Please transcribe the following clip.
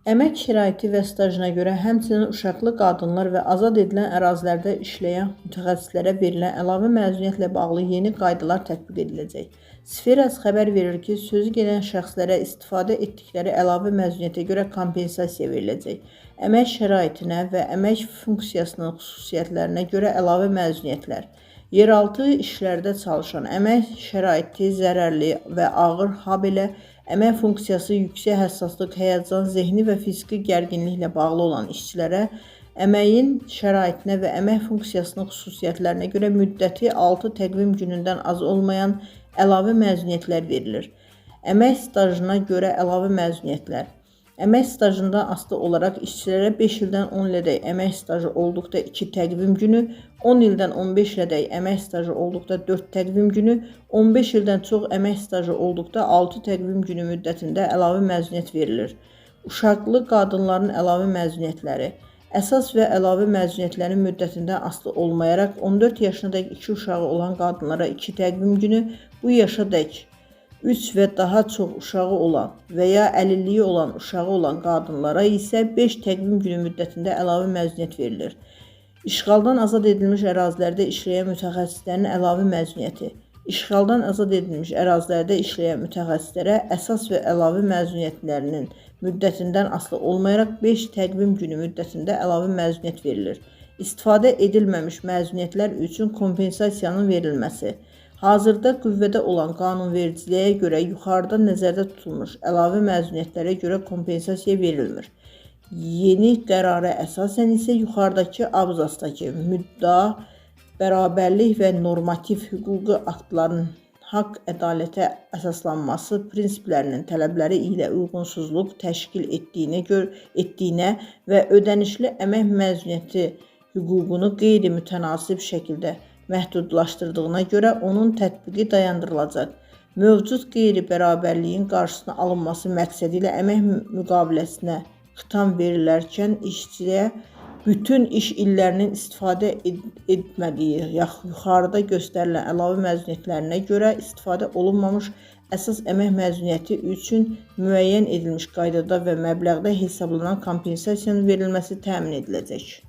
Əmək şəraiti və stajına görə həmçinin uşaqlı qadınlar və azad edilən ərazilərdə işləyən mütəxəssislərə verilən əlavə məzuniyyətlə bağlı yeni qaydalar tətbiq ediləcək. Sferas xəbər verir ki, sözü gedən şəxslərə istifadə etdikləri əlavə məzuniyyətə görə kompensasiya veriləcək. Əmək şəraitinə və əmək funksiyasının xüsusiyyətlərinə görə əlavə məzuniyyətlər. Yeraltı işlərdə çalışan, əmək şəraiti zərərli və ağır, habelə əmək funksiyası yüksək həssaslıq, həyəcan, zehni və fiziki gərginliklə bağlı olan işçilərə əməyin şəraitinə və əmək funksiyasının xüsusiyyətlərinə görə müddəti 6 təqvim günündən az olmayan əlavə məzuniyyətlər verilir. Əmək stajına görə əlavə məzuniyyətlər. Əmək stajından asılı olaraq işçilərə 5 ildən 10 ilədək əmək stajı olduqda 2 təqvim günü, 10 ildən 15 ilədək əmək stajı olduqda 4 təqvim günü, 15 ildən çox əmək stajı olduqda 6 təqvim günü müddətində əlavə məzuniyyət verilir. Uşaqlı qadınların əlavə məzuniyyətləri. Əsas və əlavə məzuniyyətlərin müddətində asılı olmayaraq 14 yaşınadək 2 uşağı olan qadınlara 2 təqvim günü, bu yaşadək 3 və daha çox uşağı olan və ya əlilliyi olan uşağı olan qadınlara isə 5 təqvim günü müddətində əlavə məzuniyyət verilir. İşğaldan azad edilmiş ərazilərdə işləyən mütəxəssislərin əlavə məzuniyyəti. İşğaldan azad edilmiş ərazilərdə işləyən mütəxəssislərə əsas və əlavə məzuniyyətlərinin müddətindən asılı olmayaraq 5 təqvim günü müddətində əlavə məzuniyyət verilir. İstifadə edilməmiş məzuniyyətlər üçün kompensasiyanın verilməsi. Hazırda qüvvədə olan qanunvericiliyə görə yuxarıda nəzərdə tutulmuş əlavə məzuniyyətlərə görə kompensasiya verilmir. Yeni qərara əsasən isə yuxarıdakı abzasdakı müddəa, bərabərlik və normativ hüquqi aktların haqq ədalətə əsaslanması prinsiplərinin tələbləri ilə uyğunsuzluq təşkil etdiyinə və ödənişli əmək məzuniyyəti hüququnu qeyri-mütənasib şəkildə məhdudlaşdırdığına görə onun tətbiqi dayandırılacaq. Mövcud qeyri-bərabərliyin qarşısına alınması məqsədi ilə əmək müqaviləsinə xitam verilərkən işçiyə bütün iş illərinin istifadə etmədiyi yuxarıda göstərilən əlavə məzuniyyətlərinə görə istifadə olunmamış əsas əmək məzuniyyəti üçün müəyyən edilmiş qaydada və məbləğdə hesablanan kompensasiyanın verilməsi təmin ediləcək.